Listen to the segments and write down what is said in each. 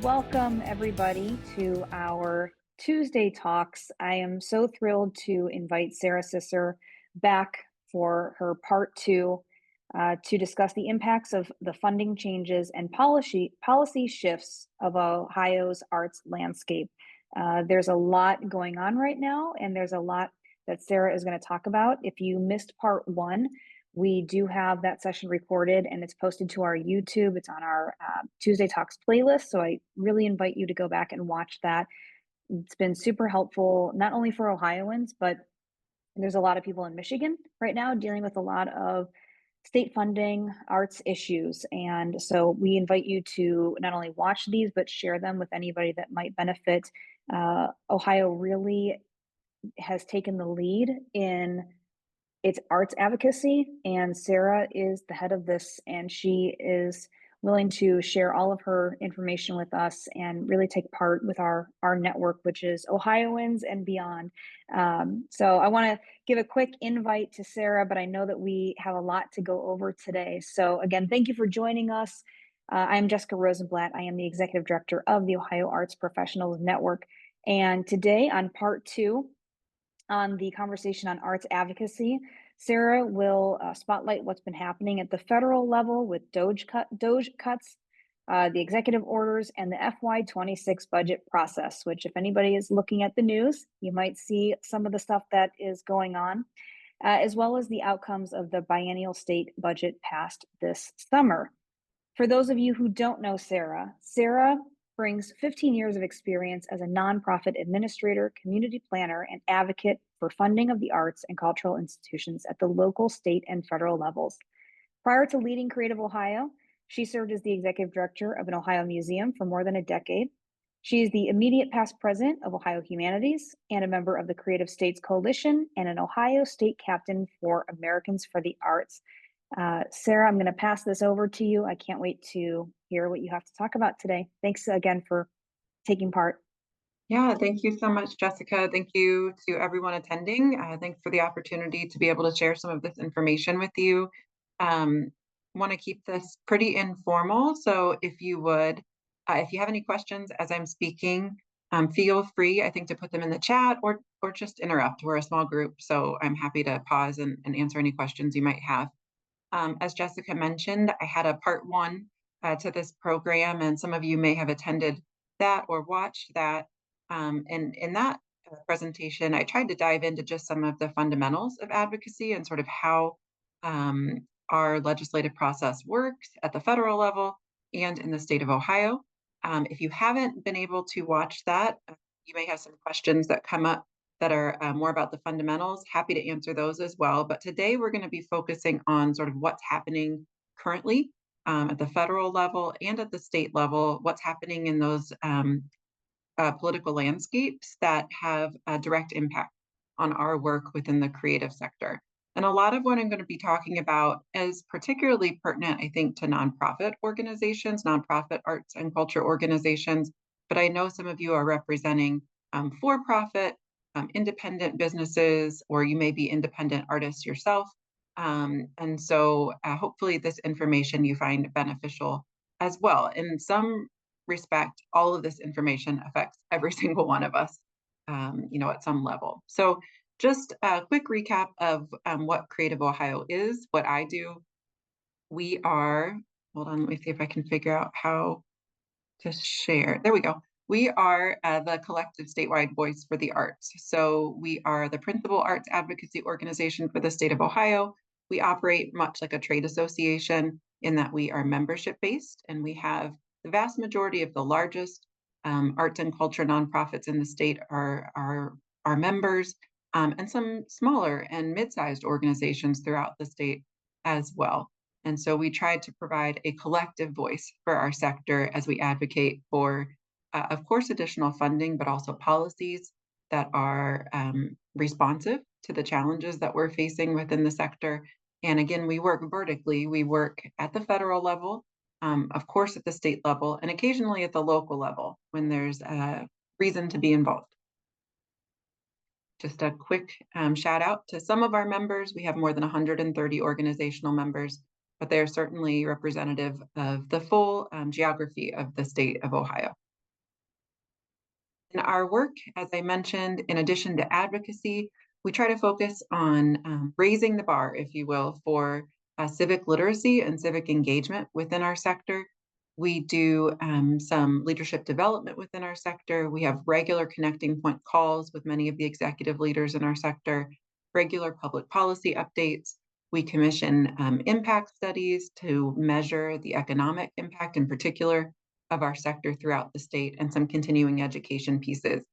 Welcome, everybody, to our Tuesday talks. I am so thrilled to invite Sarah Sisser back for her part two to discuss the impacts of the funding changes and policy shifts of Ohio's arts landscape. There's a lot going on right now, and there's a lot that Sarah is going to talk about. If you missed part one, we do have that session recorded and it's posted to our YouTube. It's on our Tuesday Talks playlist. So I really invite you to go back and watch that. It's been super helpful, not only for Ohioans, but there's a lot of people in Michigan right now dealing with a lot of state funding arts issues. And so we invite you to not only watch these, but share them with anybody that might benefit. Ohio really has taken the lead in its arts advocacy, and Sarah is the head of this, and she is willing to share all of her information with us and really take part with our network, which is Ohioans and beyond. So I want to give a quick invite to Sarah, but I know that we have a lot to go over today. So again, thank you for joining us. I'm Jessica Rosenblatt. I am the executive director of the Ohio Arts Professionals Network. And today on part two, on the conversation on arts advocacy, Sarah will spotlight what's been happening at the federal level with DOGE cuts, the executive orders, and the FY26 budget process, which if anybody is looking at the news, you might see some of the stuff that is going on, as well as the outcomes of the biennial state budget passed this summer. For those of you who don't know Sarah, Sarah brings 15 years of experience as a nonprofit administrator, community planner, and advocate for funding of the arts and cultural institutions at the local, state, and federal levels. Prior to leading CreativeOhio, she served as the executive director of an Ohio museum for more than a decade. She is the immediate past president of Ohio Humanities and a member of the Creative States Coalition and an Ohio state captain for Americans for the Arts. Sarah, I'm going to pass this over to you. I can't wait to hear what you have to talk about today. Thanks again for taking part. Yeah, thank you so much, Jessica. Thank you to everyone attending. Thanks for the opportunity to be able to share some of this information with you. Want to keep this pretty informal. So if you would, if you have any questions as I'm speaking, feel free, I think, to put them in the chat or just interrupt. We're a small group, so I'm happy to pause and answer any questions you might have. As Jessica mentioned, I had a part one to this program, and some of you may have attended that or watched that. And in that presentation, I tried to dive into just some of the fundamentals of advocacy and sort of how our legislative process works at the federal level and in the state of Ohio. If you haven't been able to watch that, you may have some questions that come up that are more about the fundamentals. Happy to answer those as well. But today we're going to be focusing on sort of what's happening currently at the federal level and at the state level, what's happening in those political landscapes that have a direct impact on our work within the creative sector. And a lot of what I'm going to be talking about is particularly pertinent, I think, to nonprofit organizations, nonprofit arts and culture organizations. But I know some of you are representing for-profit, independent businesses, or you may be independent artists yourself. And so hopefully this information you find beneficial as well. In some respect, all of this information affects every single one of us, at some level. So just a quick recap of what CreativeOhio is, what I do. We are, hold on, let me see if I can figure out how to share. There we go. We are the collective statewide voice for the arts. So we are the principal arts advocacy organization for the state of Ohio. We operate much like a trade association in that we are membership based, and we have the vast majority of the largest arts and culture nonprofits in the state are our members, and some smaller and mid-sized organizations throughout the state as well. And so we tried to provide a collective voice for our sector as we advocate for, of course, additional funding, but also policies that are responsive to the challenges that we're facing within the sector. And again, we work vertically. We work at the federal level, of course, at the state level, and occasionally at the local level when there's a reason to be involved. Just a quick shout out to some of our members. We have more than 130 organizational members, but they are certainly representative of the full geography of the state of Ohio. In our work, as I mentioned, in addition to advocacy, we try to focus on raising the bar, if you will, for civic literacy and civic engagement within our sector. We do some leadership development within our sector. We have regular connecting point calls with many of the executive leaders in our sector, regular public policy updates. We commission impact studies to measure the economic impact in particular of our sector throughout the state, and some continuing education pieces.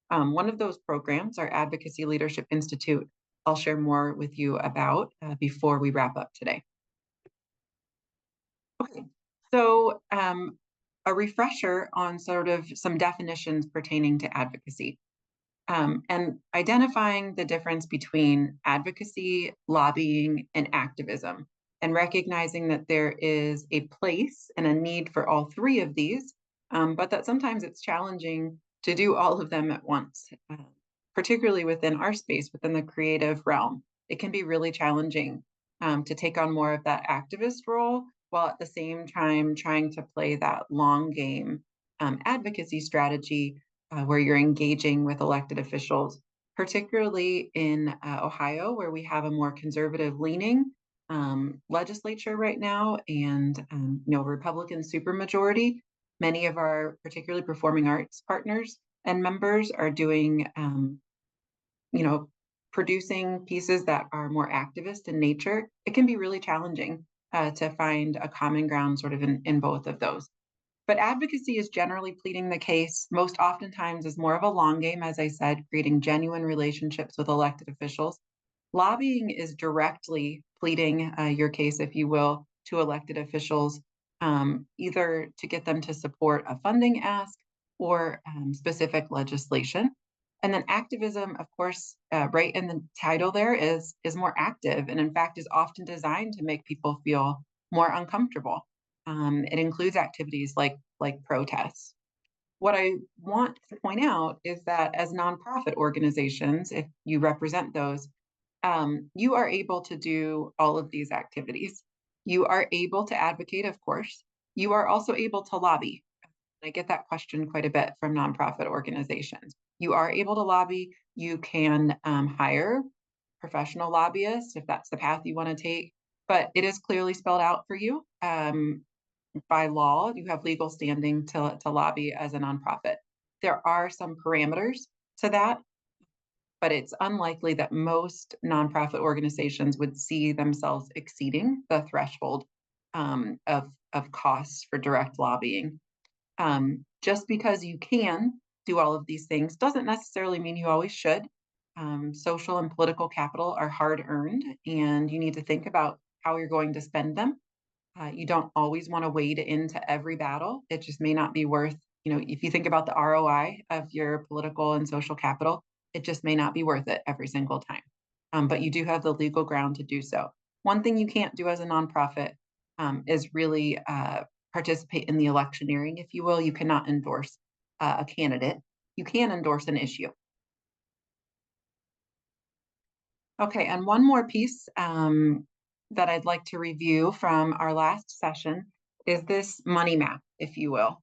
One of those programs, our Advocacy Leadership Institute, I'll share more with you about before we wrap up today. Okay, so a refresher on sort of some definitions pertaining to advocacy. And identifying the difference between advocacy, lobbying, and activism, and recognizing that there is a place and a need for all three of these, but that sometimes it's challenging to do all of them at once, particularly within our space, within the creative realm. It can be really challenging to take on more of that activist role while at the same time trying to play that long game advocacy strategy where you're engaging with elected officials, particularly in Ohio, where we have a more conservative leaning legislature right now, and Republican supermajority. Many of our particularly performing arts partners and members are doing, producing pieces that are more activist in nature. It can be really challenging to find a common ground sort of in both of those. But advocacy is generally pleading the case, most oftentimes is more of a long game, as I said, creating genuine relationships with elected officials. Lobbying is directly pleading your case, if you will, to elected officials, either to get them to support a funding ask or specific legislation. And then activism, of course, right in the title there is more active, and in fact is often designed to make people feel more uncomfortable. It includes activities like protests. What I want to point out is that as nonprofit organizations, if you represent those, you are able to do all of these activities. You are able to advocate, of course. You are also able to lobby. I get that question quite a bit from nonprofit organizations. You are able to lobby. You can hire professional lobbyists if that's the path you want to take, but it is clearly spelled out for you. By law, you have legal standing to lobby as a nonprofit. There are some parameters to that, but it's unlikely that most nonprofit organizations would see themselves exceeding the threshold of costs for direct lobbying. Just because you can do all of these things doesn't necessarily mean you always should. Social and political capital are hard earned, and you need to think about how you're going to spend them. You don't always want to wade into every battle. It just may not be worth, if you think about the ROI of your political and social capital, it just may not be worth it every single time. But you do have the legal ground to do so. One thing you can't do as a nonprofit is really participate in the electioneering, if you will. You cannot endorse a candidate. You can endorse an issue. Okay, and one more piece that I'd like to review from our last session is this money map, if you will.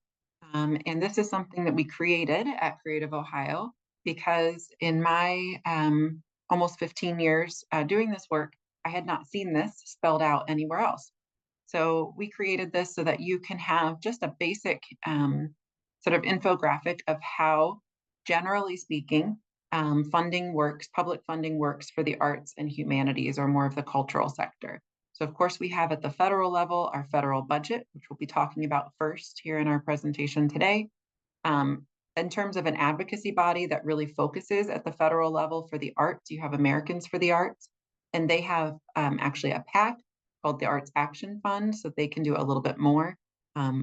And this is something that we created at CreativeOhio because in my almost 15 years doing this work, I had not seen this spelled out anywhere else. So we created this so that you can have just a basic sort of infographic of how, generally speaking, funding works, public funding works for the arts and humanities, or more of the cultural sector. So of course we have at the federal level our federal budget, which we'll be talking about first here in our presentation today. In terms of an advocacy body that really focuses at the federal level for the arts, you have Americans for the Arts, and they have actually a PAC called the Arts Action Fund, so they can do a little bit more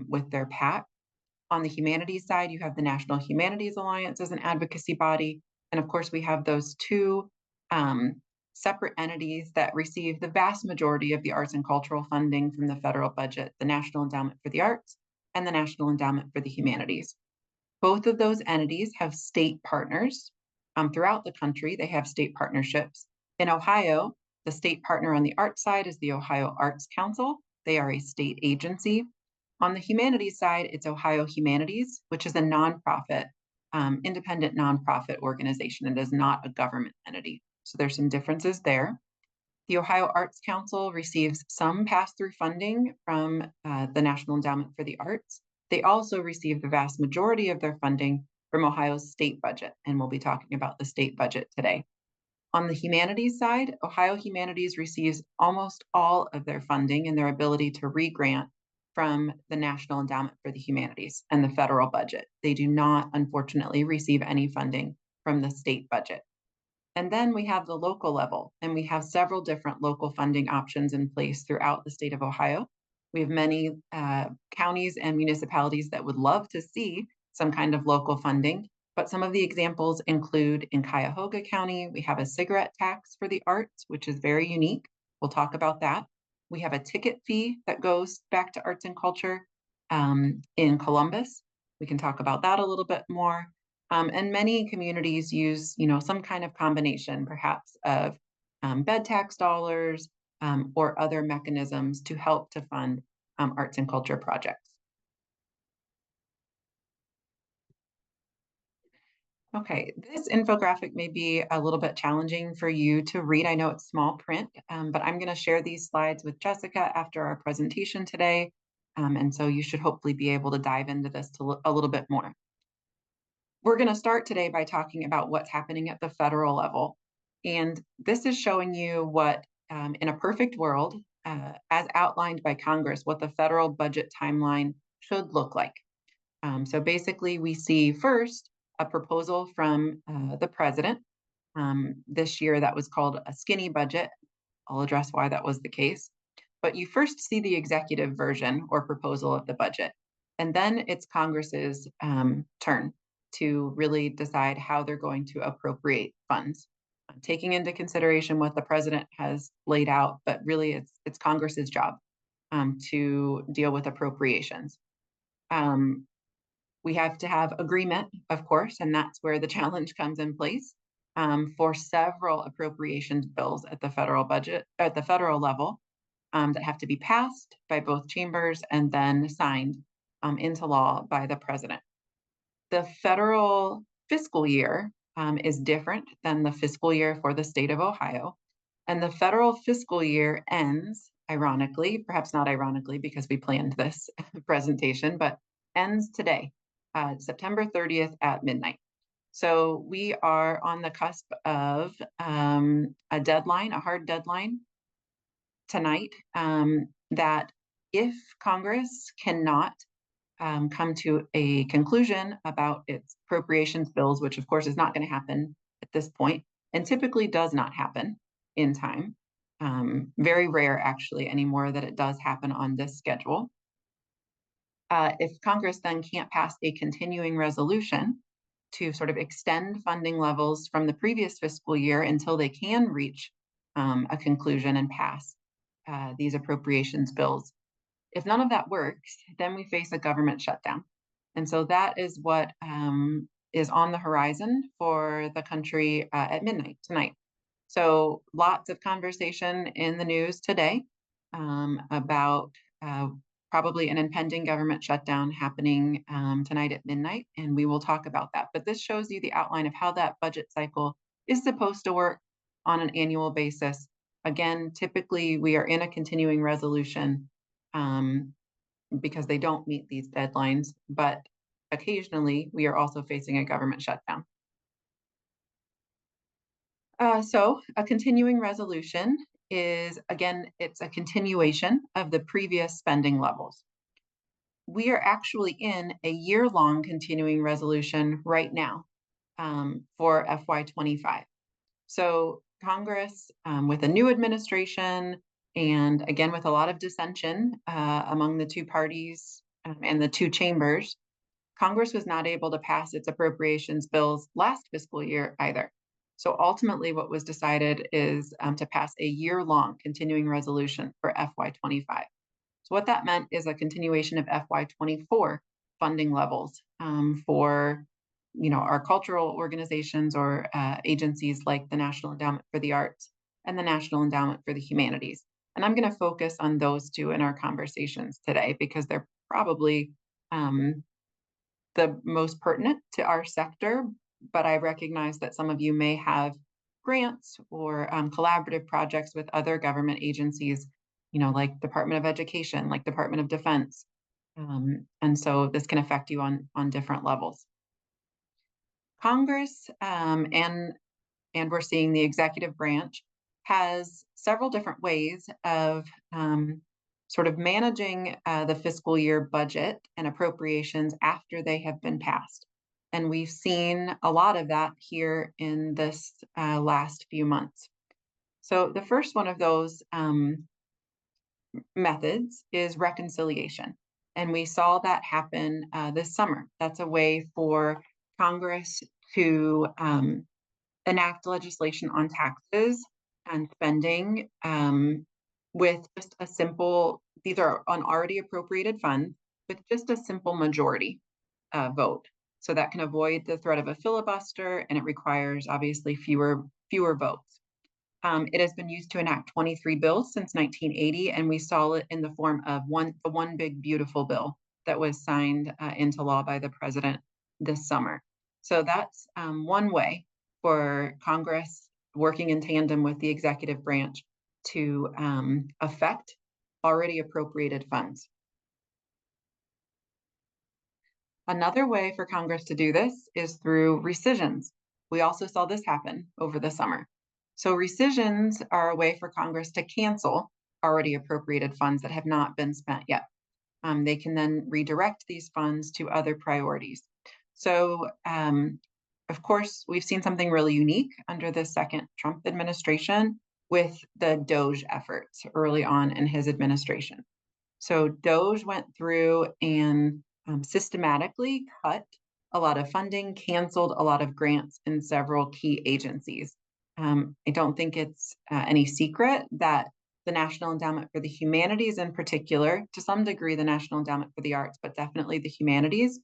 with their PAC. On the humanities side, you have the National Humanities Alliance as an advocacy body. And of course, we have those two separate entities that receive the vast majority of the arts and cultural funding from the federal budget, the National Endowment for the Arts and the National Endowment for the Humanities. Both of those entities have state partners throughout the country. They have state partnerships. In Ohio, the state partner on the arts side is the Ohio Arts Council. They are a state agency. On the humanities side, it's Ohio Humanities, which is a nonprofit independent nonprofit organization. It is not a government entity. So there's some differences there. The Ohio Arts Council receives some pass-through funding from the National Endowment for the Arts. They also receive the vast majority of their funding from Ohio's state budget, and we'll be talking about the state budget today. On the humanities side, Ohio Humanities receives almost all of their funding and their ability to re-grant from the National Endowment for the Humanities and the federal budget. They do not, unfortunately, receive any funding from the state budget. And then we have the local level, and we have several different local funding options in place throughout the state of Ohio. We have many counties and municipalities that would love to see some kind of local funding, but some of the examples include in Cuyahoga County, we have a cigarette tax for the arts, which is very unique. We'll talk about that. We have a ticket fee that goes back to arts and culture in Columbus. We can talk about that a little bit more. And many communities use, some kind of combination, perhaps of bed tax dollars or other mechanisms to help to fund arts and culture projects. Okay, this infographic may be a little bit challenging for you to read. I know it's small print, but I'm going to share these slides with Jessica after our presentation today. And so you should hopefully be able to dive into this a little bit more. We're going to start today by talking about what's happening at the federal level. And this is showing you what, in a perfect world, as outlined by Congress, what the federal budget timeline should look like. So basically, we see first a proposal from the president. This year, that was called a skinny budget. I'll address why that was the case. But you first see the executive version or proposal of the budget. And then it's Congress's turn to really decide how they're going to appropriate funds, taking into consideration what the president has laid out, but really it's Congress's job to deal with appropriations. We have to have agreement, of course, and that's where the challenge comes in place for several appropriations bills at the federal budget, at the federal level, that have to be passed by both chambers and then signed into law by the president. The federal fiscal year is different than the fiscal year for the state of Ohio. And the federal fiscal year ends, ironically, perhaps not ironically because we planned this presentation, but ends today, September 30th at midnight. So we are on the cusp of a deadline, a hard deadline tonight, that if Congress cannot come to a conclusion about its appropriations bills, which of course is not going to happen at this point, and typically does not happen in time. Very rare, actually, anymore that it does happen on this schedule. If Congress then can't pass a continuing resolution to sort of extend funding levels from the previous fiscal year until they can reach a conclusion and pass these appropriations bills, if none of that works, then we face a government shutdown. And so that is what is on the horizon for the country at midnight tonight. So lots of conversation in the news today about probably an impending government shutdown happening tonight at midnight, and we will talk about that. But this shows you the outline of how that budget cycle is supposed to work on an annual basis. Again, typically we are in a continuing resolution because they don't meet these deadlines, but occasionally we are also facing a government shutdown. So a continuing resolution is, again, it's a continuation of the previous spending levels. We are actually in a year-long continuing resolution right now for FY25. So Congress, with a new administration, and again, with a lot of dissension among the two parties and the two chambers, Congress was not able to pass its appropriations bills last fiscal year either. So ultimately, what was decided is to pass a year-long continuing resolution for FY25. So what that meant is a continuation of FY24 funding levels for our cultural organizations or agencies like the National Endowment for the Arts and the National Endowment for the Humanities. And I'm going to focus on those two in our conversations today because they're probably the the most pertinent to our sector, but I recognize that some of you may have grants or collaborative projects with other government agencies, like Department of Education, like Department of Defense. And so this can affect you on different levels. Congress and we're seeing the executive branch has several different ways of sort of managing the fiscal year budget and appropriations after they have been passed. And we've seen a lot of that here in this last few months. So the first one of those methods is reconciliation. And we saw that happen this summer. That's a way for Congress to enact legislation on taxes and spending with just a simple, these are on already appropriated funds, with just a simple majority vote. So that can avoid the threat of a filibuster, and it requires obviously fewer votes. It has been used to enact 23 bills since 1980, and we saw it in the form of the one big beautiful bill that was signed into law by the president this summer. So that's one way for Congress working in tandem with the executive branch to affect already appropriated funds. Another way for Congress to do this is through rescissions. We also saw this happen over the summer. So rescissions are a way for Congress to cancel already appropriated funds that have not been spent yet. They can then redirect these funds to other priorities. So, of course, we've seen something really unique under the second Trump administration with the DOGE efforts early on in his administration. So DOGE went through and systematically cut a lot of funding, canceled a lot of grants in several key agencies. I don't think it's any secret that the National Endowment for the Humanities in particular, to some degree the National Endowment for the Arts, but definitely the humanities,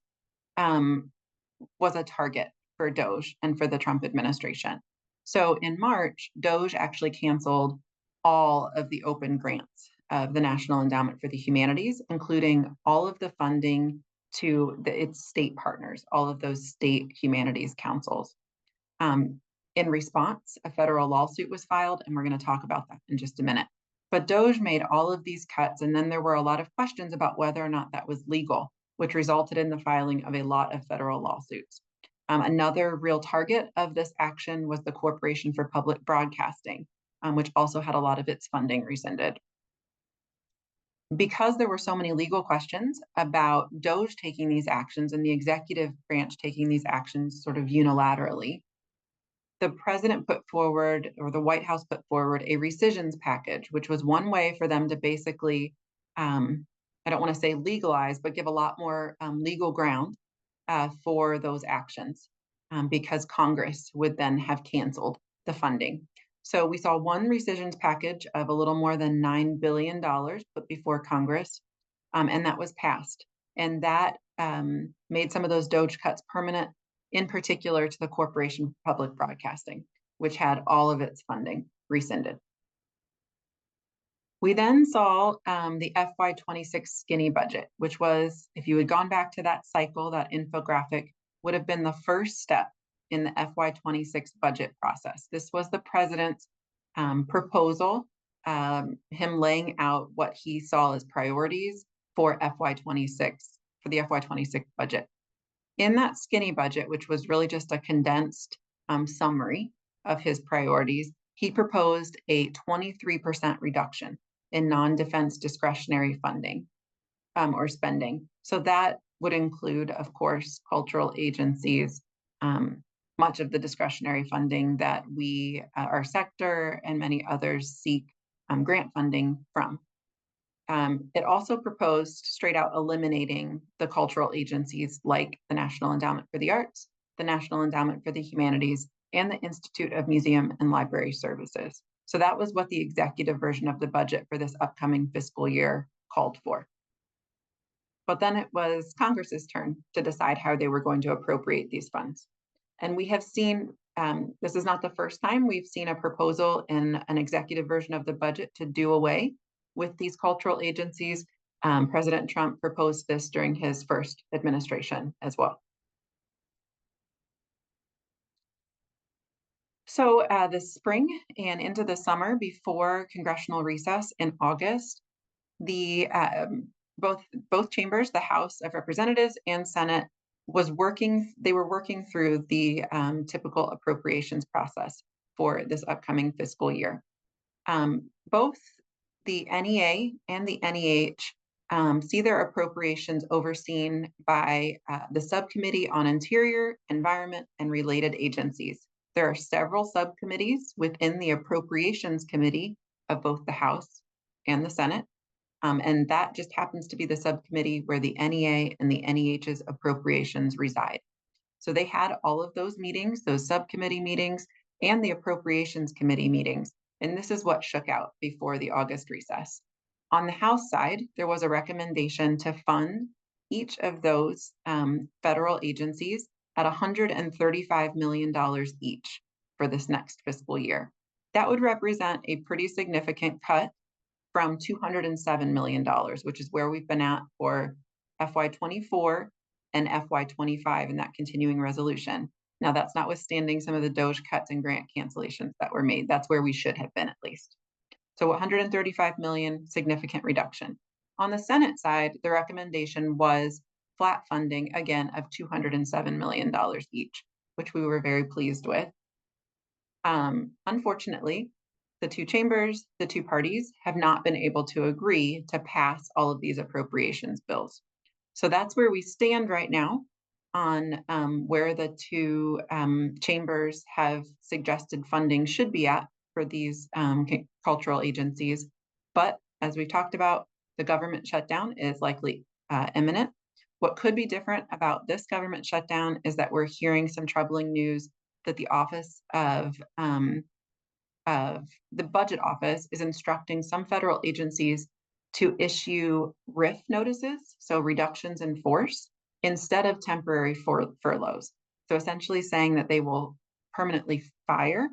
was a target for DOGE and for the Trump administration. So in March, DOGE actually canceled all of the open grants of the National Endowment for the Humanities, including all of the funding to its state partners, all of those state humanities councils. In response, a federal lawsuit was filed, and we're going to talk about that in just a minute. But DOGE made all of these cuts, and then there were a lot of questions about whether or not that was legal, which resulted in the filing of a lot of federal lawsuits. Another real target of this action was the Corporation for Public Broadcasting, which also had a lot of its funding rescinded. Because there were so many legal questions about DOGE taking these actions and the executive branch taking these actions sort of unilaterally, the president put forward, or the White House put forward, a rescissions package, which was one way for them to basically, I don't want to say legalize, but give a lot more legal ground for those actions, because Congress would then have canceled the funding. So we saw one rescissions package of a little more than $9 billion put before Congress, and that was passed. And that made some of those DOGE cuts permanent, in particular to the Corporation for Public Broadcasting, which had all of its funding rescinded. We then saw the FY26 skinny budget, which was, if you had gone back to that cycle, that infographic would have been the first step in the FY26 budget process. This was the president's proposal, him laying out what he saw as priorities for FY26, for the FY26 budget. In that skinny budget, which was really just a condensed summary of his priorities, he proposed a 23% reduction in non-defense discretionary funding or spending. So that would include, of course, cultural agencies, much of the discretionary funding that we, our sector, and many others seek grant funding from. It also proposed straight out eliminating the cultural agencies like the National Endowment for the Arts, the National Endowment for the Humanities, and the Institute of Museum and Library Services. So that was what the executive version of the budget for this upcoming fiscal year called for. But then it was Congress's turn to decide how they were going to appropriate these funds. And we have seen, this is not the first time we've seen a proposal in an executive version of the budget to do away with these cultural agencies. President Trump proposed this during his first administration as well. So this spring and into the summer before congressional recess in August, the both chambers, the House of Representatives and Senate, they were working through the typical appropriations process for this upcoming fiscal year. Both the NEA and the NEH see their appropriations overseen by the Subcommittee on Interior, Environment, and Related Agencies. There are several subcommittees within the Appropriations Committee of both the House and the Senate. And that just happens to be the subcommittee where the NEA and the NEH's appropriations reside. So they had all of those meetings, those subcommittee meetings, and the Appropriations Committee meetings. And this is what shook out before the August recess. On the House side, there was a recommendation to fund each of those federal agencies at $135 million each for this next fiscal year. That would represent a pretty significant cut from $207 million, which is where we've been at for FY24 and FY25 in that continuing resolution. Now, that's notwithstanding some of the DOGE cuts and grant cancellations that were made. That's where we should have been at least. So 135 million, significant reduction. On the Senate side, the recommendation was flat funding, again, of $207 million each, which we were very pleased with. Unfortunately, the two chambers, the two parties, have not been able to agree to pass all of these appropriations bills. So that's where we stand right now on where the two chambers have suggested funding should be at for these cultural agencies. But as we talked about, the government shutdown is likely imminent. What could be different about this government shutdown is that we're hearing some troubling news that the Office of the Budget Office is instructing some federal agencies to issue RIF notices, so reductions in force, instead of temporary furloughs. So essentially saying that they will permanently fire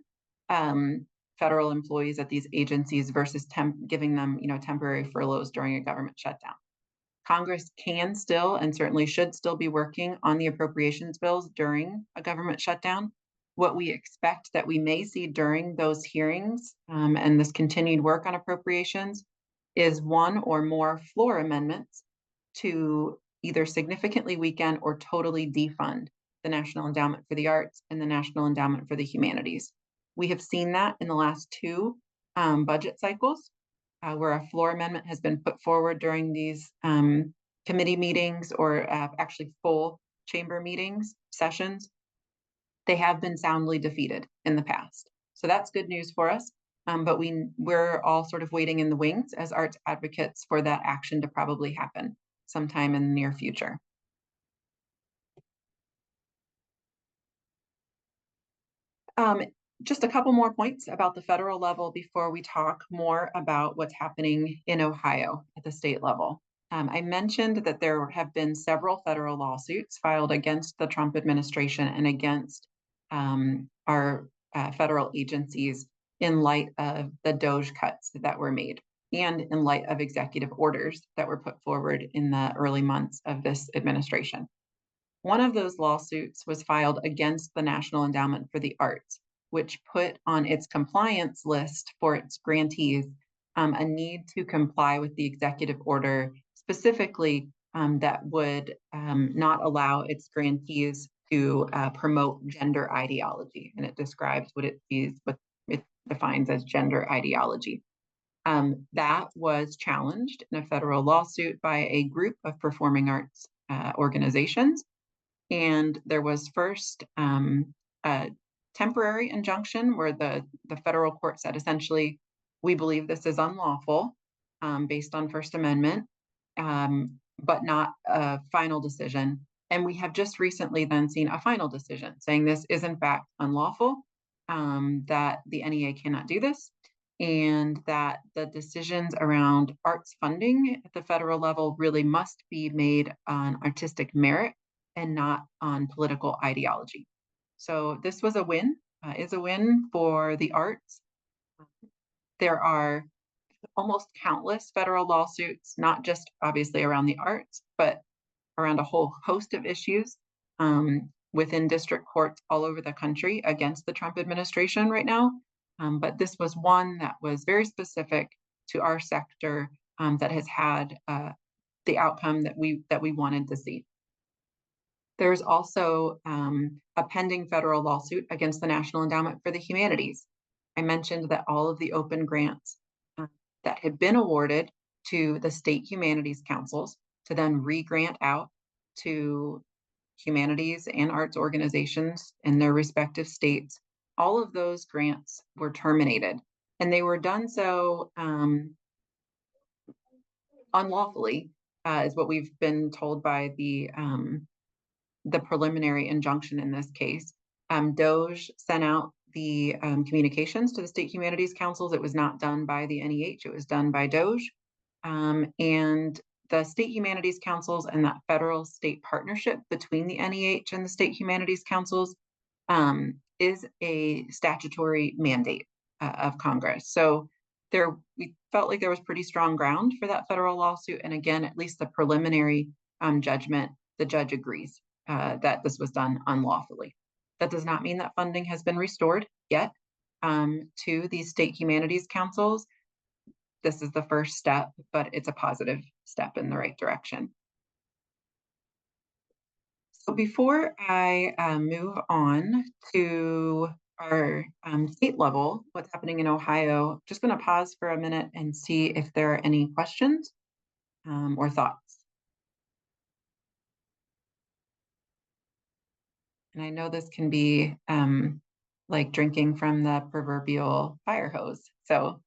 federal employees at these agencies versus giving them, temporary furloughs during a government shutdown. Congress can still and certainly should still be working on the appropriations bills during a government shutdown. What we expect that we may see during those hearings and this continued work on appropriations is one or more floor amendments to either significantly weaken or totally defund the National Endowment for the Arts and the National Endowment for the Humanities. We have seen that in the last two budget cycles, where a floor amendment has been put forward during these committee meetings or actually full chamber meetings, sessions. They have been soundly defeated in the past. So that's good news for us. But we're all sort of waiting in the wings as arts advocates for that action to probably happen sometime in the near future. Just a couple more points about the federal level before we talk more about what's happening in Ohio at the state level. I mentioned that there have been several federal lawsuits filed against the Trump administration and against our federal agencies in light of the DOGE cuts that were made and in light of executive orders that were put forward in the early months of this administration. One of those lawsuits was filed against the National Endowment for the Arts, which put on its compliance list for its grantees a need to comply with the executive order, specifically that would not allow its grantees to promote gender ideology. And it describes what it defines as gender ideology. That was challenged in a federal lawsuit by a group of performing arts organizations. And there was first a temporary injunction where the federal court said, essentially, we believe this is unlawful based on First Amendment, but not a final decision. And we have just recently then seen a final decision saying this is in fact unlawful, that the NEA cannot do this, and that the decisions around arts funding at the federal level really must be made on artistic merit and not on political ideology. So this was a win, is a win for the arts. There are almost countless federal lawsuits, not just obviously around the arts, but around a whole host of issues within district courts all over the country against the Trump administration right now. But this was one that was very specific to our sector that has had the outcome that we wanted to see. There's also a pending federal lawsuit against the National Endowment for the Humanities. I mentioned that all of the open grants that had been awarded to the state humanities councils to then re-grant out to humanities and arts organizations in their respective states, all of those grants were terminated. And they were done so unlawfully, is what we've been told by the preliminary injunction in this case. DOGE sent out the communications to the state humanities councils. It was not done by the NEH, it was done by DOGE. And the state humanities councils and that federal state partnership between the NEH and the state humanities councils is a statutory mandate of Congress. So we felt like there was pretty strong ground for that federal lawsuit. And again, at least the preliminary judgment, the judge agrees that this was done unlawfully. That does not mean that funding has been restored yet to these state humanities councils. This is the first step, but it's a positive step in the right direction. So before I move on to our state level, what's happening in Ohio, just going to pause for a minute and see if there are any questions or thoughts. And I know this can be like drinking from the proverbial fire hose. So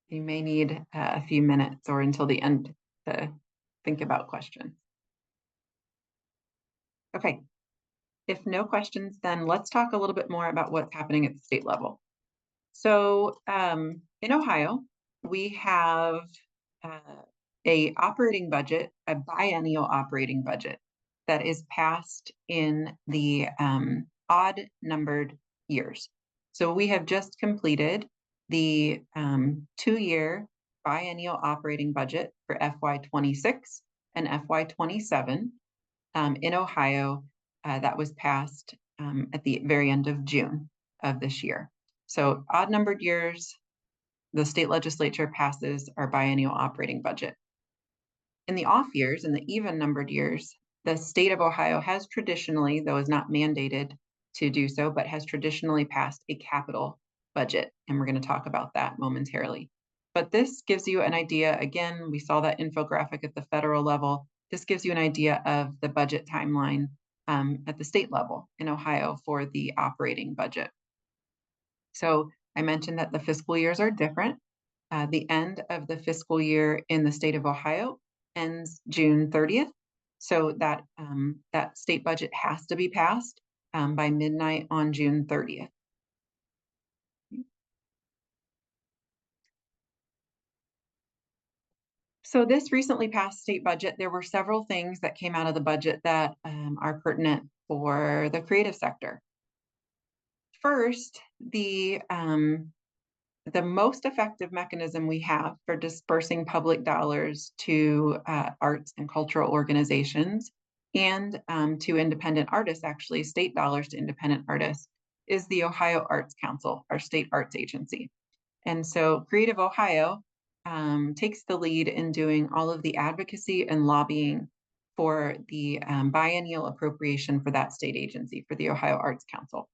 you may need a few minutes or until the end to think about questions. Okay, if no questions, then let's talk a little bit more about what's happening at the state level. So in Ohio, we have a operating budget, a biennial operating budget that is passed in the odd numbered years. So we have just completed the 2-year biennial operating budget for FY26 and FY27 in Ohio. That was passed at the very end of June of this year. So odd numbered years, the state legislature passes our biennial operating budget. In the off years, in the even numbered years, the state of Ohio has traditionally, though is not mandated to do so, but has traditionally passed a capital budget. And we're going to talk about that momentarily. But this gives you an idea. Again, we saw that infographic at the federal level. This gives you an idea of the budget timeline at the state level in Ohio for the operating budget. So I mentioned that the fiscal years are different. The end of the fiscal year in the state of Ohio ends June 30th. So that state budget has to be passed by midnight on June 30th. So this recently passed state budget, there were several things that came out of the budget that are pertinent for the creative sector. First, the most effective mechanism we have for dispersing public dollars to arts and cultural organizations and to independent artists, actually state dollars to independent artists, is the Ohio Arts Council, our state arts agency. And so CreativeOhio takes the lead in doing all of the advocacy and lobbying for the biennial appropriation for that state agency, for the Ohio Arts Council.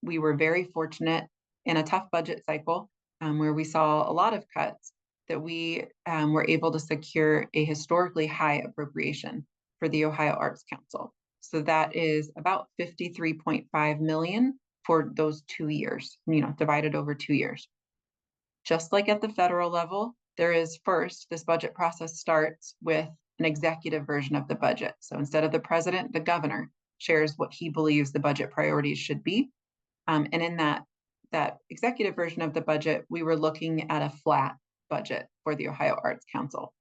We were very fortunate in a tough budget cycle where we saw a lot of cuts that we were able to secure a historically high appropriation for the Ohio Arts Council. So that is about $53.5 million for those 2 years, divided over 2 years. Just like at the federal level, there is first, this budget process starts with an executive version of the budget. So instead of the president, the governor shares what he believes the budget priorities should be. And in that executive version of the budget, we were looking at a flat budget for the Ohio Arts Council,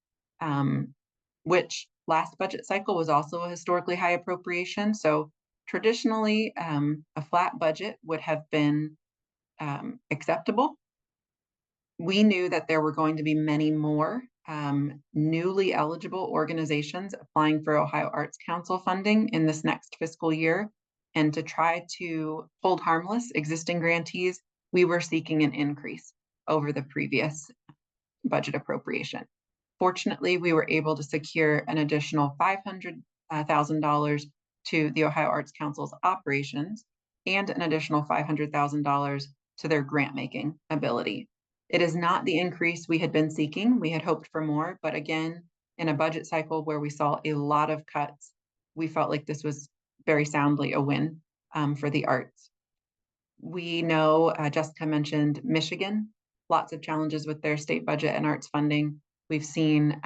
which last budget cycle was also a historically high appropriation. So traditionally, a flat budget would have been acceptable. We knew that there were going to be many more newly eligible organizations applying for Ohio Arts Council funding in this next fiscal year. And to try to hold harmless existing grantees, we were seeking an increase over the previous budget appropriation. Fortunately, we were able to secure an additional $500,000 to the Ohio Arts Council's operations and an additional $500,000 to their grant-making ability. It is not the increase we had been seeking. We had hoped for more, but again, in a budget cycle where we saw a lot of cuts, we felt like this was very soundly a win for the arts. We know, Jessica mentioned Michigan, lots of challenges with their state budget and arts funding. We've seen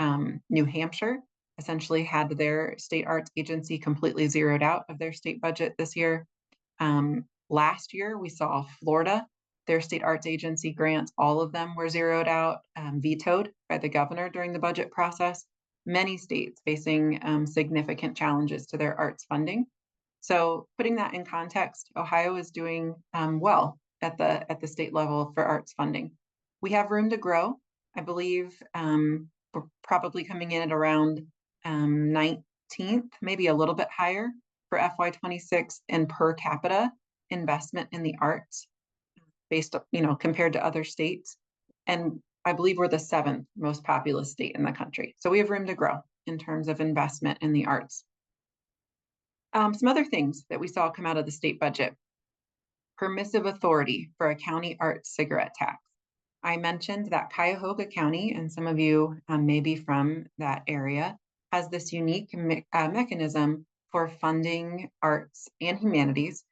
New Hampshire essentially had their state arts agency completely zeroed out of their state budget this year. Last year, we saw Florida, their state arts agency grants, all of them were zeroed out, vetoed by the governor during the budget process. Many states facing significant challenges to their arts funding. So putting that in context, Ohio is doing well at the state level for arts funding. We have room to grow. I believe we're probably coming in at around 19th, maybe a little bit higher for FY26 in per capita investment in the arts based, compared to other states. And I believe we're the 7th most populous state in the country. So we have room to grow in terms of investment in the arts. Some other things that we saw come out of the state budget. Permissive authority for a county arts cigarette tax. I mentioned that Cuyahoga County, and some of you may be from that area, has this unique mechanism for funding arts and humanities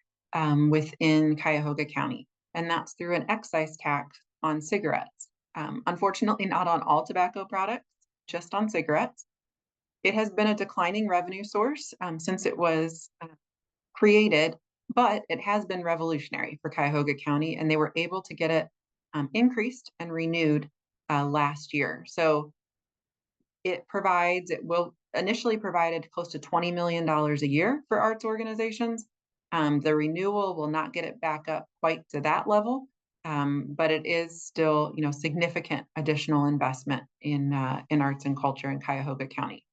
within Cuyahoga County, and that's through an excise tax on cigarettes. Unfortunately, not on all tobacco products, just on cigarettes. It has been a declining revenue source since it was created, but it has been revolutionary for Cuyahoga County, and they were able to get it increased and renewed last year. So it will initially provided close to $20 million a year for arts organizations. The renewal will not get it back up quite to that level, but it is still, significant additional investment in arts and culture in Cuyahoga County.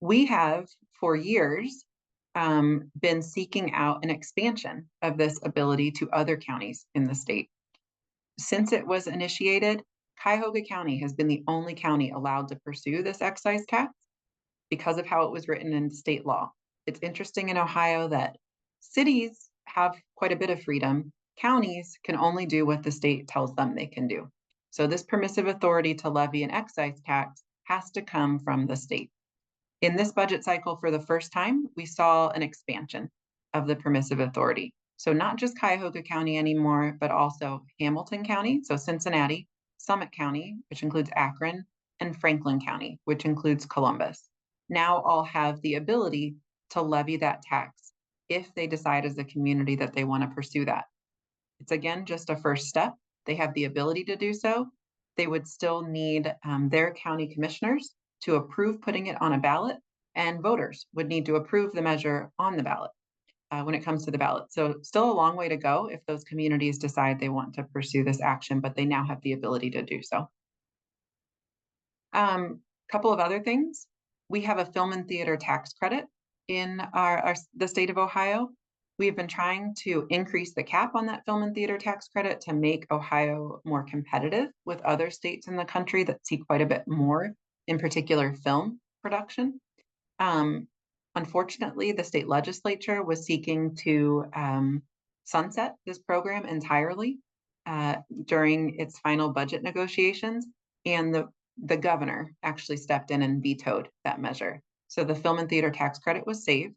We have, for years, been seeking out an expansion of this ability to other counties in the state. Since it was initiated, Cuyahoga County has been the only county allowed to pursue this excise tax because of how it was written in state law. It's interesting in Ohio that cities have quite a bit of freedom. Counties can only do what the state tells them they can do. So this permissive authority to levy an excise tax has to come from the state. In this budget cycle, for the first time, we saw an expansion of the permissive authority. So not just Cuyahoga County anymore, but also Hamilton County, so Cincinnati, Summit County, which includes Akron, and Franklin County, which includes Columbus. Now all have the ability to levy that tax if they decide as a community that they want to pursue that. It's again just a first step. They have the ability to do so. They would still need their county commissioners to approve putting it on a ballot, and voters would need to approve the measure on the ballot when it comes to the ballot. So still a long way to go if those communities decide they want to pursue this action, but they now have the ability to do so. Couple of other things. We have a film and theater tax credit in the state of Ohio. We've been trying to increase the cap on that film and theater tax credit to make Ohio more competitive with other states in the country that see quite a bit more, in particular film production. Unfortunately, the state legislature was seeking to sunset this program entirely during its final budget negotiations, and the governor actually stepped in and vetoed that measure. So the film and theater tax credit was saved.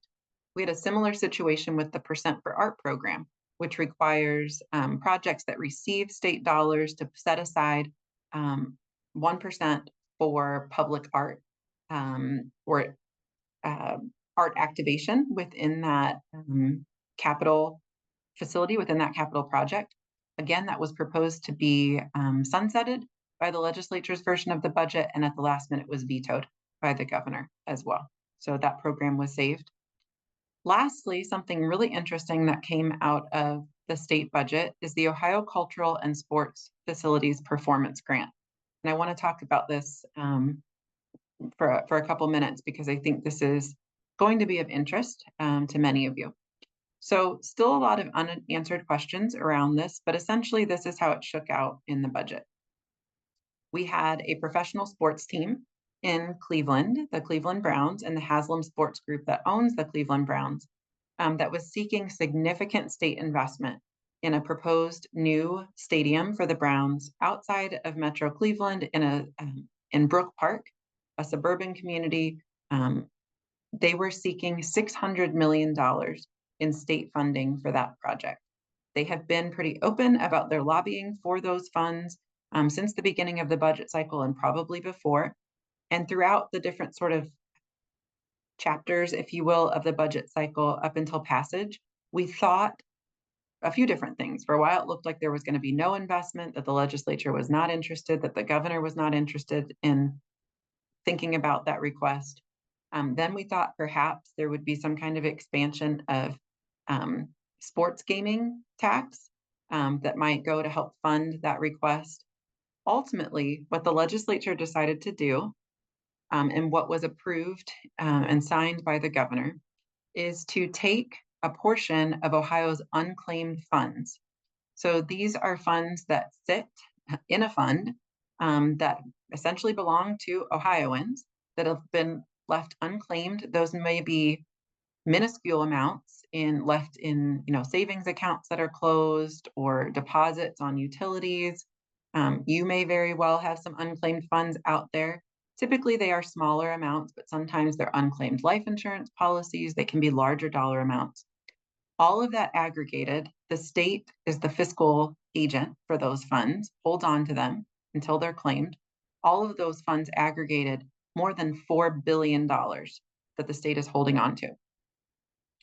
We had a similar situation with the Percent for Art program, which requires projects that receive state dollars to set aside 1% for public art or art activation within that capital facility, within that capital project. Again, that was proposed to be sunsetted by the legislature's version of the budget, and at the last minute was vetoed by the governor as well. So that program was saved. Lastly, something really interesting that came out of the state budget is the Ohio Cultural and Sports Facilities Performance Grant. And I want to talk about this for a couple minutes because I think this is going to be of interest to many of you. So still a lot of unanswered questions around this, but essentially this is how it shook out in the budget. We had a professional sports team in Cleveland, the Cleveland Browns, and the Haslam Sports Group that owns the Cleveland Browns that was seeking significant state investment in a proposed new stadium for the Browns outside of Metro Cleveland in Brook Park, a suburban community. They were seeking $600 million in state funding for that project. They have been pretty open about their lobbying for those funds since the beginning of the budget cycle and probably before. And throughout the different sort of chapters, if you will, of the budget cycle up until passage, we thought a few different things. For a while, it looked like there was going to be no investment, that the legislature was not interested, that the governor was not interested in thinking about that request. Then we thought perhaps there would be some kind of expansion of sports gaming tax that might go to help fund that request. Ultimately, what the legislature decided to do and what was approved and signed by the governor is to take a portion of Ohio's unclaimed funds. So these are funds that sit in a fund that essentially belong to Ohioans that have been left unclaimed. Those may be minuscule amounts left in savings accounts that are closed or deposits on utilities. You may very well have some unclaimed funds out there. Typically, they are smaller amounts, but sometimes they're unclaimed life insurance policies. They can be larger dollar amounts. All of that aggregated, the state is the fiscal agent for those funds, holds on to them until they're claimed. All of those funds aggregated more than $4 billion that the state is holding on to.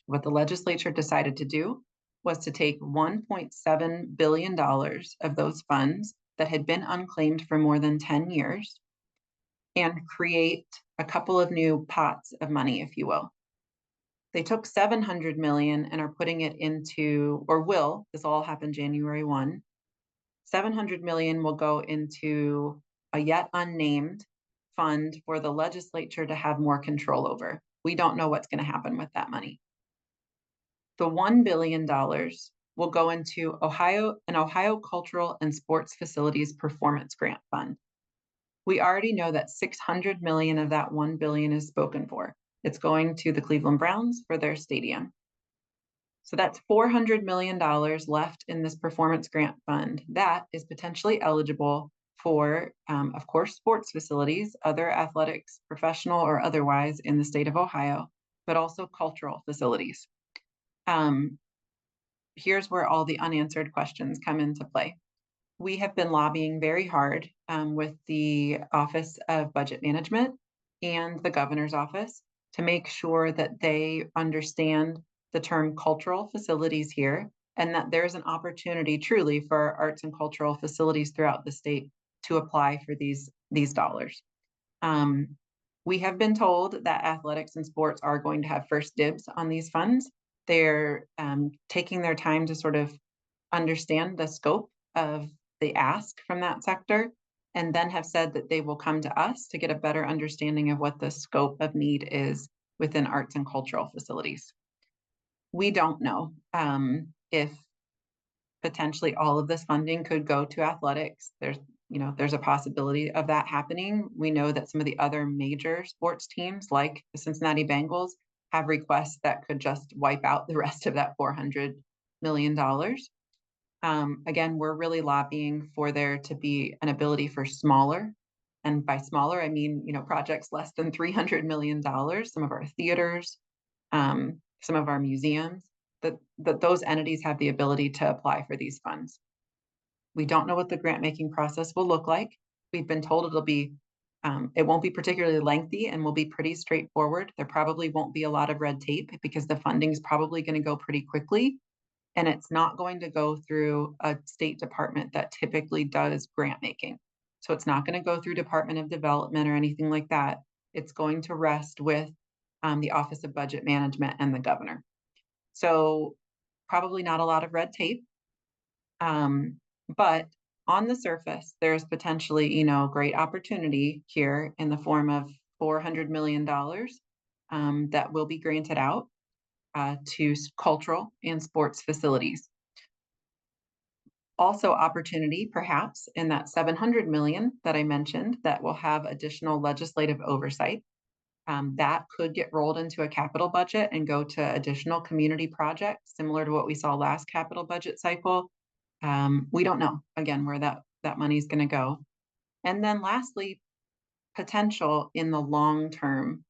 What the legislature decided to do was to take $1.7 billion of those funds that had been unclaimed for more than 10 years and create a couple of new pots of money, if you will. They took $700 million and are putting it into, or will, this all happened January 1, $700 million will go into a yet unnamed fund for the legislature to have more control over. We don't know what's going to happen with that money. The $1 billion will go into an Ohio Cultural and Sports Facilities Performance Grant Fund. We already know that $600 million of that $1 billion is spoken for. It's going to the Cleveland Browns for their stadium. So that's $400 million left in this performance grant fund that is potentially eligible for, of course, sports facilities, other athletics, professional or otherwise in the state of Ohio, but also cultural facilities. Here's where all the unanswered questions come into play. We have been lobbying very hard with the Office of Budget Management and the governor's office to make sure that they understand the term cultural facilities here and that there's an opportunity truly for arts and cultural facilities throughout the state to apply for these dollars. We have been told that athletics and sports are going to have first dibs on these funds. They're taking their time to sort of understand the scope of the ask from that sector, and then have said that they will come to us to get a better understanding of what the scope of need is within arts and cultural facilities. We don't know if potentially all of this funding could go to athletics. There's a possibility of that happening. We know that some of the other major sports teams, like the Cincinnati Bengals, have requests that could just wipe out the rest of that $400 million. Again, we're really lobbying for there to be an ability for smaller, and by smaller, I mean, projects less than $300 million, some of our theaters, some of our museums, that those entities have the ability to apply for these funds. We don't know what the grant making process will look like. We've been told it won't be particularly lengthy and will be pretty straightforward. There probably won't be a lot of red tape because the funding is probably going to go pretty quickly. And it's not going to go through a state department that typically does grant making. So it's not going to go through Department of Development or anything like that. It's going to rest with the Office of Budget Management and the governor. So probably not a lot of red tape. But on the surface, there's potentially, great opportunity here in the form of $400 million that will be granted out to cultural and sports facilities. Also opportunity, perhaps, in that 700 million that I mentioned that will have additional legislative oversight. That could get rolled into a capital budget and go to additional community projects, similar to what we saw last capital budget cycle. We don't know, again, where that money is going to go. And then lastly, potential in the long term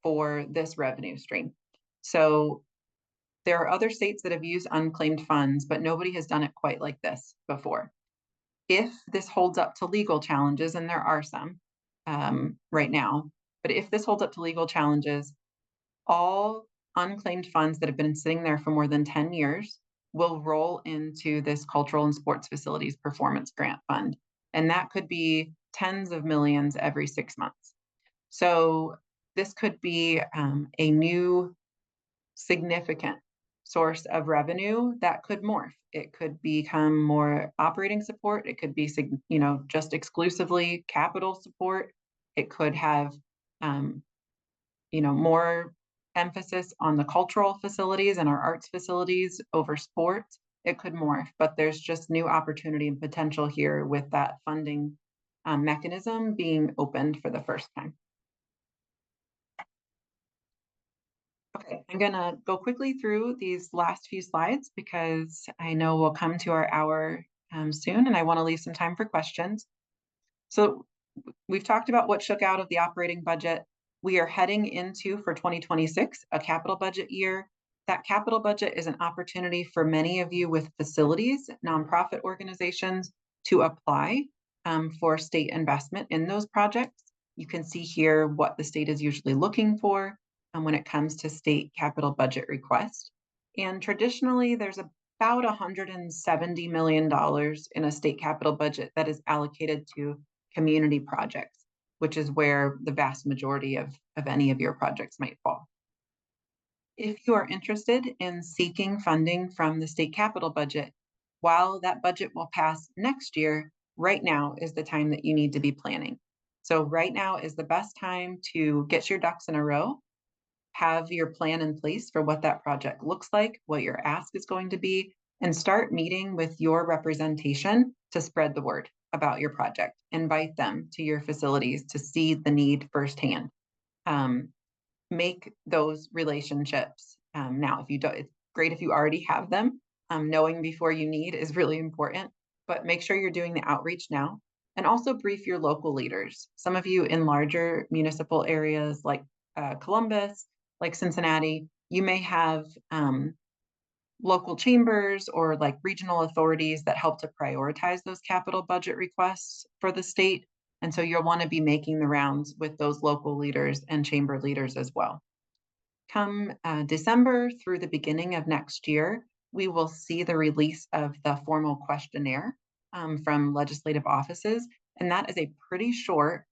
for this revenue stream. So there are other states that have used unclaimed funds, but nobody has done it quite like this before. If this holds up to legal challenges, and there are some right now, but if this holds up to legal challenges, all unclaimed funds that have been sitting there for more than 10 years will roll into this cultural and sports facilities performance grant fund. And that could be tens of millions every 6 months. So this could be a new significant source of revenue that could morph. It could become more operating support. It could be, just exclusively capital support. It could have, more emphasis on the cultural facilities and our arts facilities over sports. It could morph, but there's just new opportunity and potential here with that funding mechanism being opened for the first time. Okay, I'm going to go quickly through these last few slides because I know we'll come to our hour soon, and I want to leave some time for questions. So we've talked about what shook out of the operating budget. We are heading into, for 2026, a capital budget year. That capital budget is an opportunity for many of you with facilities, nonprofit organizations, to apply for state investment in those projects. You can see here what the state is usually looking for when it comes to state capital budget requests. And traditionally, there's about $170 million in a state capital budget that is allocated to community projects, which is where the vast majority of any of your projects might fall. If you are interested in seeking funding from the state capital budget, while that budget will pass next year, right now is the time that you need to be planning. So right now is the best time to get your ducks in a row, have your plan in place for what that project looks like, what your ask is going to be, and start meeting with your representation to spread the word about your project. Invite them to your facilities to see the need firsthand. Make those relationships. Now, if you don't, it's great if you already have them. Knowing before you need is really important, but make sure you're doing the outreach now. And also brief your local leaders. Some of you in larger municipal areas like Columbus, like Cincinnati, you may have local chambers or like regional authorities that help to prioritize those capital budget requests for the state. And so you'll want to be making the rounds with those local leaders and chamber leaders as well. Come December through the beginning of next year, we will see the release of the formal questionnaire from legislative offices. And that is a pretty short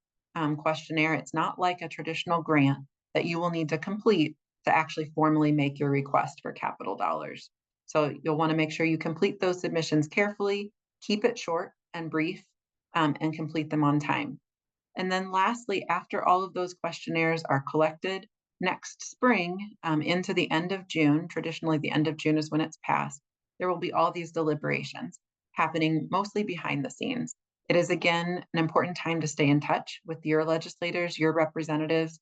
questionnaire. It's not like a traditional grant that you will need to complete to actually formally make your request for capital dollars. So you'll want to make sure you complete those submissions carefully, keep it short and brief, and complete them on time. And then lastly, after all of those questionnaires are collected, next spring into the end of June, traditionally the end of June is when it's passed, there will be all these deliberations happening mostly behind the scenes. It is, again, an important time to stay in touch with your legislators, your representatives,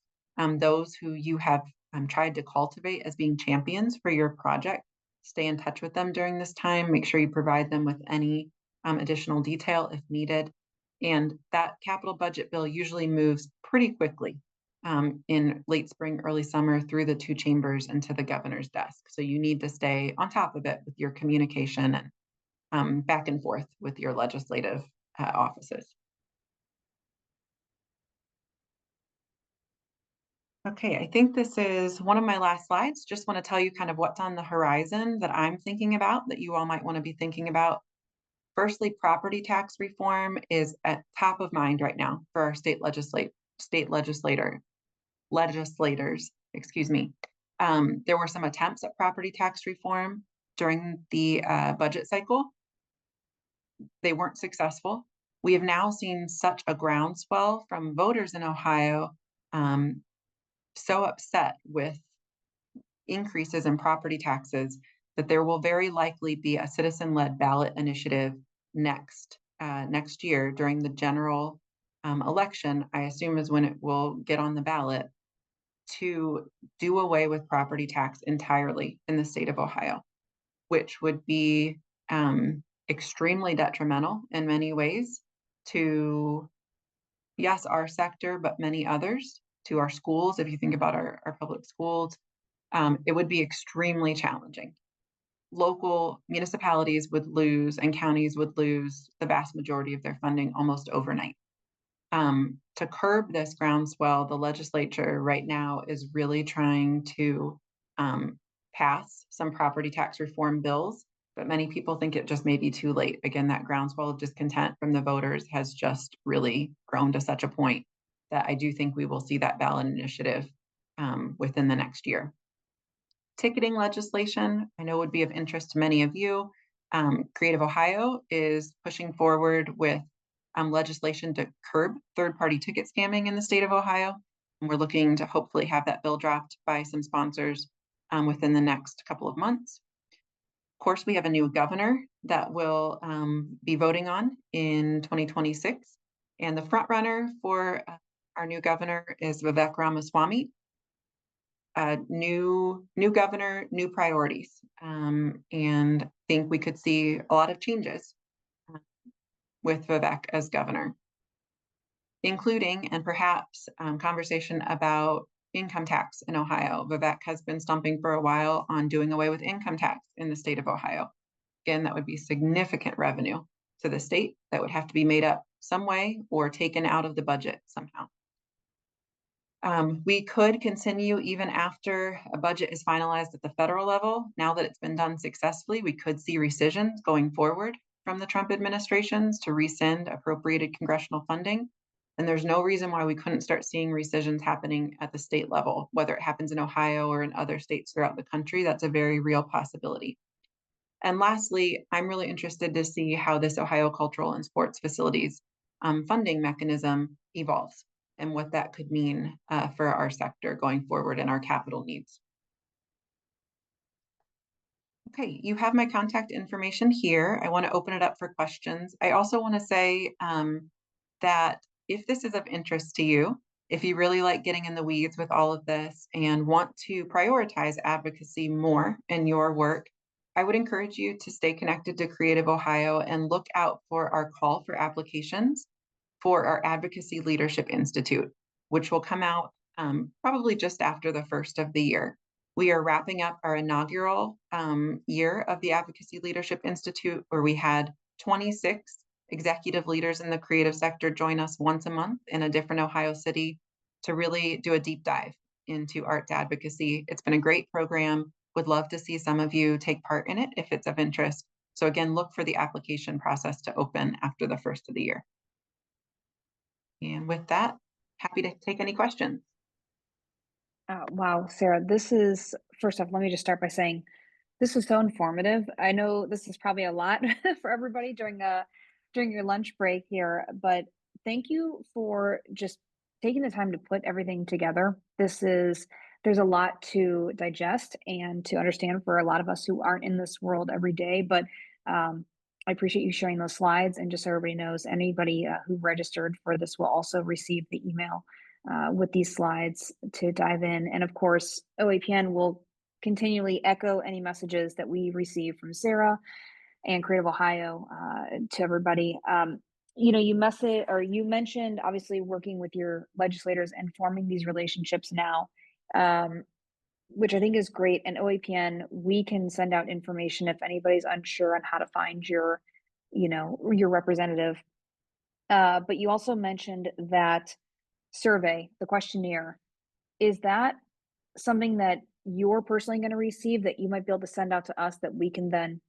those who you have tried to cultivate as being champions for your project. Stay in touch with them during this time. Make sure you provide them with any additional detail if needed. And that capital budget bill usually moves pretty quickly in late spring, early summer through the two chambers and to the governor's desk. So you need to stay on top of it with your communication and back and forth with your legislative offices. Okay, I think this is one of my last slides. Just want to tell you kind of what's on the horizon that I'm thinking about that you all might want to be thinking about. Firstly, property tax reform is at top of mind right now for our state legislators, excuse me. There were some attempts at property tax reform during the budget cycle. they weren't successful. We have now seen such a groundswell from voters in Ohio, so upset with increases in property taxes that there will very likely be a citizen-led ballot initiative next year during the general election. I assume is when it will get on the ballot to do away with property tax entirely in the state of Ohio, which would be extremely detrimental in many ways to, yes, our sector, but many others, to our schools. If you think about our public schools, it would be extremely challenging. Local municipalities would lose and counties would lose the vast majority of their funding almost overnight. To curb this groundswell, the legislature right now is really trying to pass some property tax reform bills, but many people think it just may be too late. Again, that groundswell of discontent from the voters has just really grown to such a point that I do think we will see that ballot initiative within the next year. Ticketing legislation, I know would be of interest to many of you. CreativeOhio is pushing forward with legislation to curb third-party ticket scamming in the state of Ohio. And we're looking to hopefully have that bill dropped by some sponsors within the next couple of months. Of course, we have a new governor that will be voting on in 2026. And the front runner for our new governor is Vivek Ramaswamy. New governor, new priorities, and I think we could see a lot of changes with Vivek as governor, including and perhaps conversation about income tax in Ohio. Vivek has been stumping for a while on doing away with income tax in the state of Ohio. Again, that would be significant revenue to the state that would have to be made up some way or taken out of the budget somehow. We could continue even after a budget is finalized at the federal level. Now that it's been done successfully, we could see rescissions going forward from the Trump administrations to rescind appropriated congressional funding. And there's no reason why we couldn't start seeing rescissions happening at the state level, whether it happens in Ohio or in other states throughout the country. That's a very real possibility. And lastly, I'm really interested to see how this Ohio Cultural and Sports Facilities funding mechanism evolves and what that could mean for our sector going forward and our capital needs. Okay, you have my contact information here. I want to open it up for questions. I also want to say that if this is of interest to you, if you really like getting in the weeds with all of this and want to prioritize advocacy more in your work, I would encourage you to stay connected to CreativeOhio and look out for our call for applications for our Advocacy Leadership Institute, which will come out probably just after the first of the year. We are wrapping up our inaugural year of the Advocacy Leadership Institute, where we had 26 executive leaders in the creative sector join us once a month in a different Ohio city to really do a deep dive into arts advocacy. It's been a great program. Would love to see some of you take part in it if it's of interest. So again, look for the application process to open after the first of the year. And with that, happy to take any questions. Wow, Sarah, this is, first off, let me just start by saying this was so informative. I know this is probably a lot for everybody during your lunch break here, but thank you for just taking the time to put everything together. There's a lot to digest and to understand for a lot of us who aren't in this world every day, but I appreciate you sharing those slides. And just so everybody knows, anybody who registered for this will also receive the email with these slides to dive in. And of course, OAPN will continually echo any messages that we receive from Sarah and CreativeOhio to everybody. You mentioned obviously working with your legislators and forming these relationships now, which I think is great. And OAPN, we can send out information if anybody's unsure on how to find your representative. But you also mentioned that survey, the questionnaire. Is that something that you're personally going to receive that you might be able to send out to us that we can then?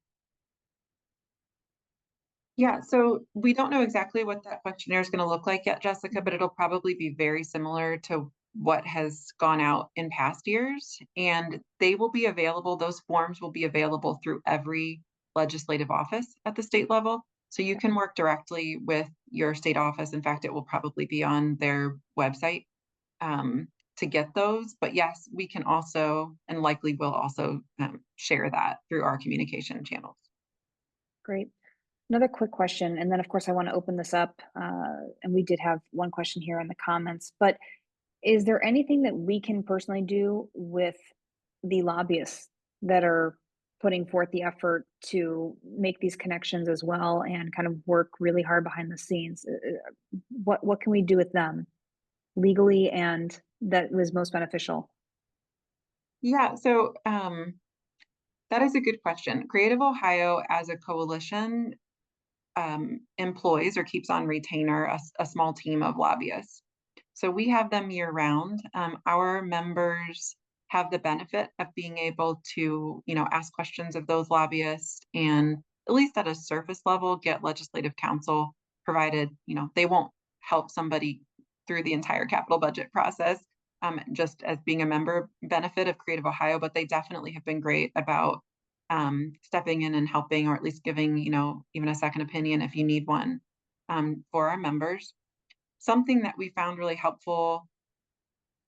Yeah, so we don't know exactly what that questionnaire is going to look like yet, Jessica, but it'll probably be very similar to what has gone out in past years. And they will be available, those forms will be available through every legislative office at the state level. So you can work directly with your state office. In fact, it will probably be on their website to get those. But yes, we can also and likely will also share that through our communication channels. Great. Another quick question, and then of course I want to open this up. And we did have one question here in the comments, but is there anything that we can personally do with the lobbyists that are putting forth the effort to make these connections as well and kind of work really hard behind the scenes? What can we do with them legally and that was most beneficial? Yeah, so that is a good question. Creative Ohio as a coalition employs or keeps on retainer a small team of lobbyists. So we have them year round. Our members have the benefit of being able to, ask questions of those lobbyists and at least at a surface level, get legislative counsel provided, they won't help somebody through the entire capital budget process, just as being a member benefit of Creative Ohio, but they definitely have been great about stepping in and helping, or at least giving, even a second opinion if you need one for our members. Something that we found really helpful,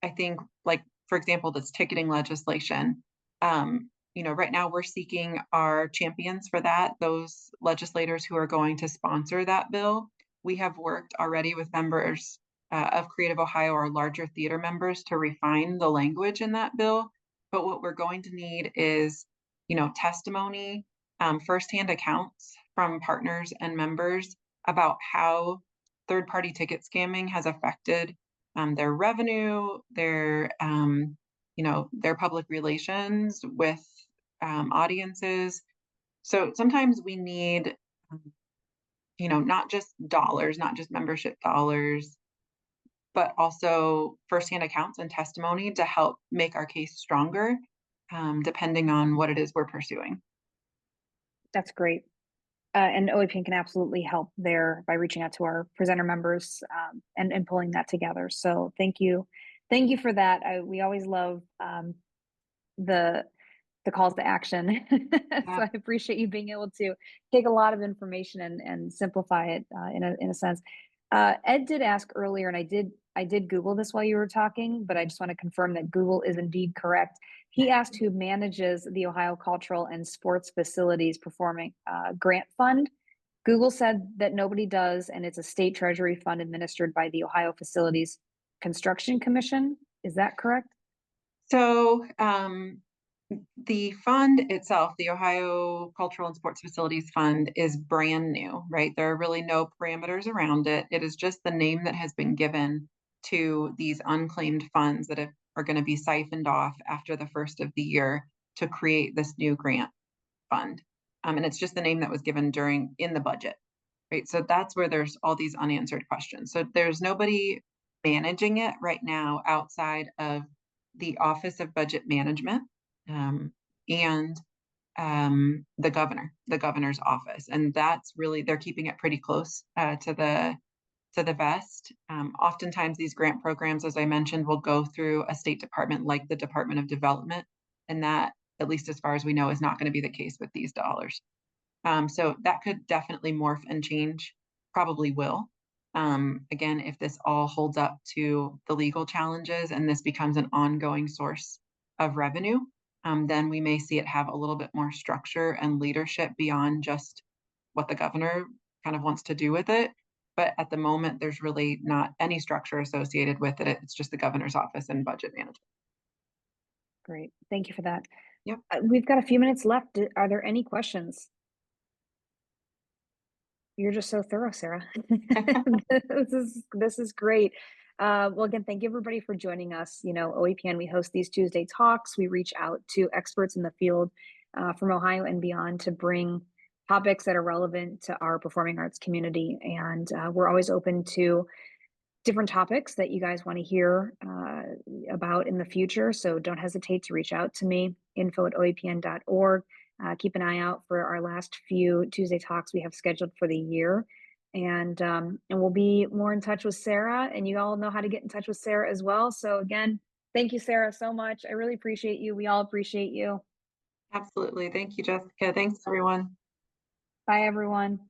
I think, like, for example, this ticketing legislation. Right now we're seeking our champions for that, those legislators who are going to sponsor that bill. We have worked already with members of Creative Ohio, our larger theater members, to refine the language in that bill. But what we're going to need is, testimony, firsthand accounts from partners and members about how third-party ticket scamming has affected their revenue, their public relations with audiences. So sometimes we need, not just dollars, not just membership dollars, but also firsthand accounts and testimony to help make our case stronger, depending on what it is we're pursuing. That's great. And OAPN can absolutely help there by reaching out to our presenter members and pulling that together. So thank you for that. We always love the calls to action. So Yeah. I appreciate you being able to take a lot of information and simplify it in a sense. Ed did ask earlier, and I did Google this while you were talking, but I just want to confirm that Google is indeed correct. He asked who manages the Ohio Cultural and Sports Facilities Performing Grant Fund. Google said that nobody does, and it's a state treasury fund administered by the Ohio Facilities Construction Commission. Is that correct? So the fund itself, the Ohio Cultural and Sports Facilities Fund, is brand new, right? There are really no parameters around it. It is just the name that has been given to these unclaimed funds that are going to be siphoned off after the first of the year to create this new grant fund. And it's just the name that was given in the budget, right? So that's where there's all these unanswered questions. So there's nobody managing it right now outside of the Office of Budget Management and the governor's office, and that's really, they're keeping it pretty close to the vest. Oftentimes, these grant programs, as I mentioned, will go through a state department like the Department of Development, and that, at least as far as we know, is not going to be the case with these dollars. So that could definitely morph and change, probably will. Again, if this all holds up to the legal challenges and this becomes an ongoing source of revenue, then we may see it have a little bit more structure and leadership beyond just what the governor kind of wants to do with it. But at the moment, there's really not any structure associated with it. It's just the governor's office and budget management. Great. Thank you for that. Yep. We've got a few minutes left. Are there any questions? You're just so thorough, Sarah. This is great. Well, again, thank you everybody for joining us. OAPN, we host these Tuesday talks. We reach out to experts in the field from Ohio and beyond to bring topics that are relevant to our performing arts community. And we're always open to different topics that you guys want to hear about in the future. So don't hesitate to reach out to me, info@oapn.org. Keep an eye out for our last few Tuesday talks we have scheduled for the year. And we'll be more in touch with Sarah, and you all know how to get in touch with Sarah as well. So again, thank you, Sarah, so much. I really appreciate you. We all appreciate you. Absolutely. Thank you, Jessica. Thanks, everyone. Bye, everyone.